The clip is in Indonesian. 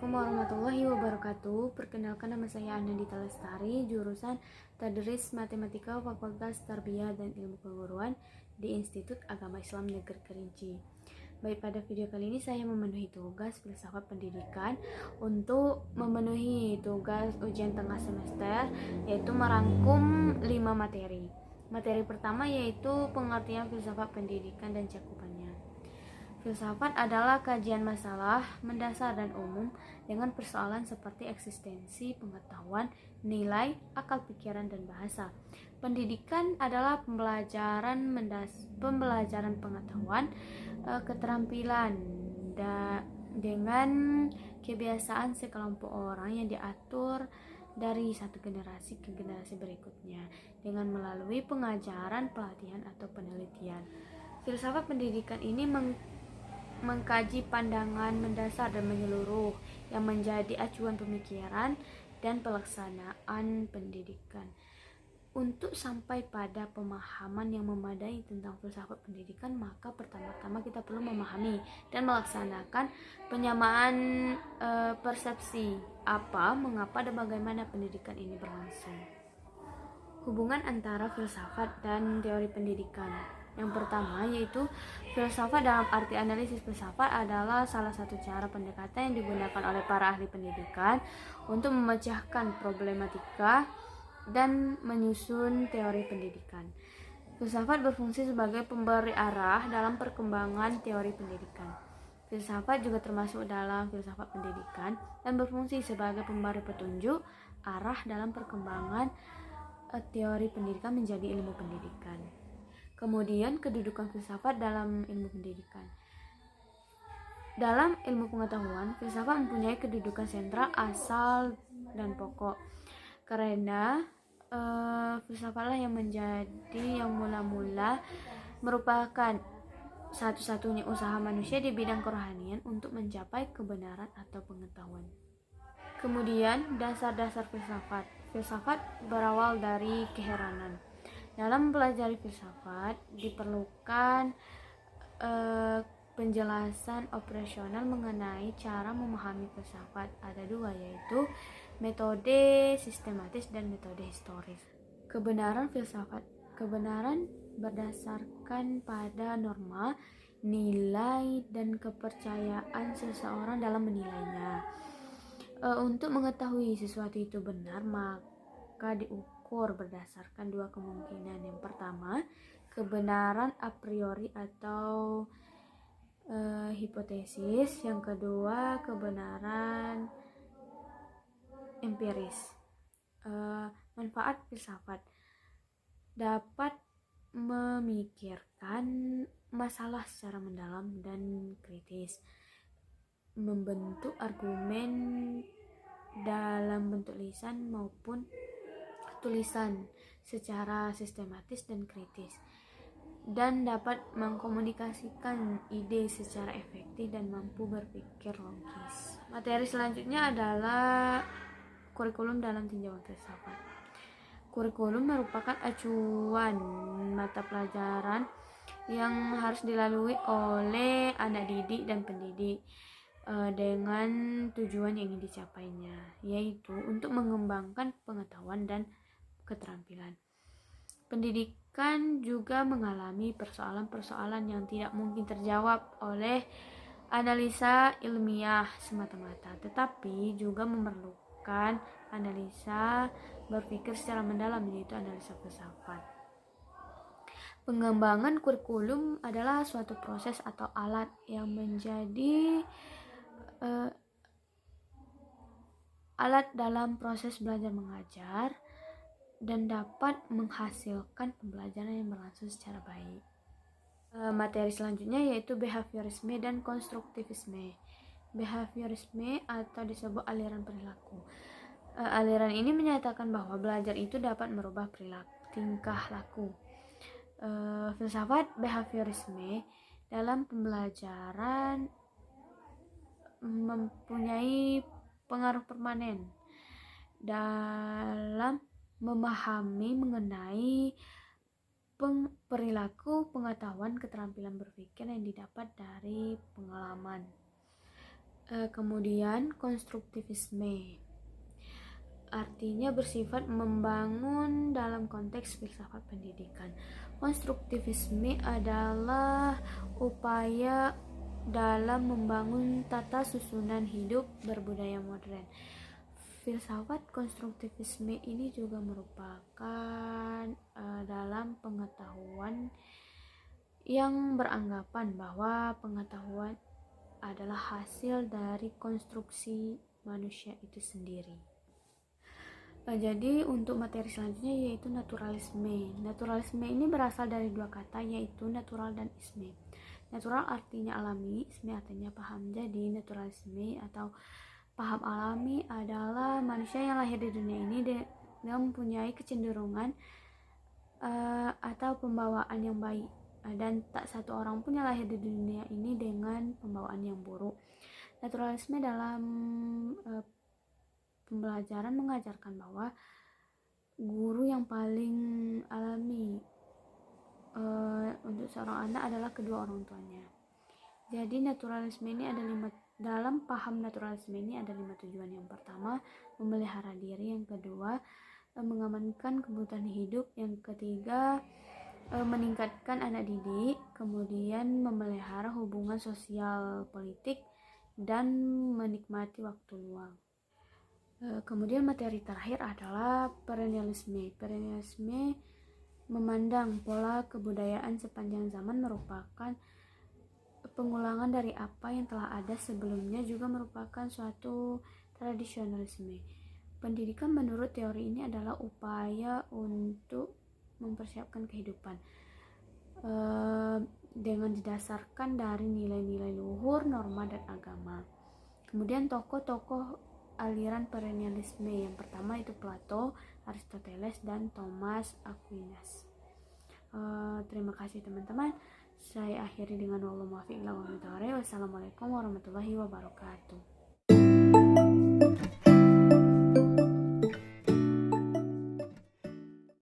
Assalamualaikum warahmatullahi wabarakatuh. Perkenalkan, nama saya Anandita Lestari, jurusan Tadris Matematika Fakultas Tarbiyah dan Ilmu Keguruan di Institut Agama Islam Negeri Kerinci. Baik, pada video kali ini saya memenuhi tugas filsafat pendidikan untuk memenuhi tugas ujian tengah semester, yaitu merangkum 5 materi. Materi pertama yaitu pengertian filsafat pendidikan dan cakupannya. Filsafat adalah kajian masalah mendasar dan umum dengan persoalan seperti eksistensi, pengetahuan, nilai, akal pikiran, dan bahasa. Pendidikan adalah pembelajaran pengetahuan, keterampilan dengan kebiasaan sekelompok orang yang diatur dari satu generasi ke generasi berikutnya dengan melalui pengajaran, pelatihan, atau penelitian. Filsafat pendidikan ini mengkaji pandangan mendasar dan menyeluruh yang menjadi acuan pemikiran dan pelaksanaan pendidikan. Untuk sampai pada pemahaman yang memadai tentang filsafat pendidikan, maka pertama-tama kita perlu memahami dan melaksanakan penyamaan persepsi apa, mengapa, dan bagaimana pendidikan ini berlangsung. Hubungan antara filsafat dan teori pendidikan. Yang pertama yaitu filsafat dalam arti analisis filsafat adalah salah satu cara pendekatan yang digunakan oleh para ahli pendidikan untuk memecahkan problematika dan menyusun teori pendidikan. Filsafat berfungsi sebagai pemberi arah dalam perkembangan teori pendidikan. Filsafat juga termasuk dalam filsafat pendidikan dan berfungsi sebagai pemberi petunjuk arah dalam perkembangan teori pendidikan menjadi ilmu pendidikan. Kemudian, kedudukan filsafat dalam ilmu pendidikan. Dalam ilmu pengetahuan, filsafat mempunyai kedudukan sentral, asal, dan pokok. Karena filsafatlah yang mula-mula merupakan satu-satunya usaha manusia di bidang kerohanian untuk mencapai kebenaran atau pengetahuan. Kemudian, dasar-dasar filsafat. Filsafat berawal dari keheranan. Dalam mempelajari filsafat diperlukan penjelasan operasional mengenai cara memahami filsafat. Ada dua, yaitu metode sistematis dan metode historis. Kebenaran filsafat. Kebenaran berdasarkan pada norma, nilai, dan kepercayaan seseorang dalam menilainya. Untuk mengetahui sesuatu itu benar, maka diukur berdasarkan dua kemungkinan. Yang pertama, kebenaran a priori atau hipotesis. Yang kedua, kebenaran empiris. Manfaat filsafat dapat memikirkan masalah secara mendalam dan kritis, membentuk argumen dalam bentuk lisan maupun tulisan secara sistematis dan kritis, dan dapat mengkomunikasikan ide secara efektif dan mampu berpikir logis. Materi selanjutnya adalah kurikulum dalam tinjauan filsafat. Kurikulum merupakan acuan mata pelajaran yang harus dilalui oleh anak didik dan pendidik dengan tujuan yang ingin dicapainya, yaitu untuk mengembangkan pengetahuan dan keterampilan. Pendidikan juga mengalami persoalan-persoalan yang tidak mungkin terjawab oleh analisa ilmiah semata-mata, tetapi juga memerlukan analisa berpikir secara mendalam, yaitu analisa filsafat. Pengembangan kurikulum adalah suatu proses atau alat yang menjadi alat dalam proses belajar mengajar dan dapat menghasilkan pembelajaran yang berlangsung secara baik. Materi selanjutnya yaitu behaviorisme dan konstruktivisme. Behaviorisme atau disebut aliran perilaku. Aliran ini menyatakan bahwa belajar itu dapat merubah perilaku, tingkah laku. Filsafat behaviorisme dalam pembelajaran mempunyai pengaruh permanen dalam memahami mengenai perilaku, pengetahuan, keterampilan berpikir yang didapat dari pengalaman. Kemudian konstruktivisme artinya bersifat membangun dalam konteks filsafat pendidikan. Konstruktivisme adalah upaya dalam membangun tata susunan hidup berbudaya modern. Filsafat konstruktivisme ini juga merupakan dalam pengetahuan yang beranggapan bahwa pengetahuan adalah hasil dari konstruksi manusia itu sendiri. Jadi untuk materi selanjutnya yaitu naturalisme. Naturalisme ini berasal dari dua kata yaitu natural dan isme. Natural artinya alami, isme artinya paham. Jadi naturalisme atau paham alami adalah manusia yang lahir di dunia ini dengan mempunyai kecenderungan atau pembawaan yang baik, dan tak satu orang pun yang lahir di dunia ini dengan pembawaan yang buruk. Naturalisme dalam pembelajaran mengajarkan bahwa guru yang paling alami untuk seorang anak adalah kedua orang tuanya. Jadi naturalisme ini dalam paham naturalisme ini ada 5 tujuan. Yang pertama, memelihara diri. Yang kedua, mengamankan kebutuhan hidup. Yang ketiga, meningkatkan anak didik. Kemudian memelihara hubungan sosial politik dan menikmati waktu luang. Kemudian materi terakhir adalah perennialisme. Perennialisme memandang pola kebudayaan sepanjang zaman merupakan pengulangan dari apa yang telah ada sebelumnya, juga merupakan suatu tradisionalisme. Pendidikan menurut teori ini adalah upaya untuk mempersiapkan kehidupan dengan didasarkan dari nilai-nilai luhur, norma, dan agama. Kemudian tokoh-tokoh aliran perennialisme yang pertama itu Plato, Aristoteles, dan Thomas Aquinas. Terima kasih teman-teman. Saya akhiri dengan wassalamualaikum warahmatullahi wabarakatuh.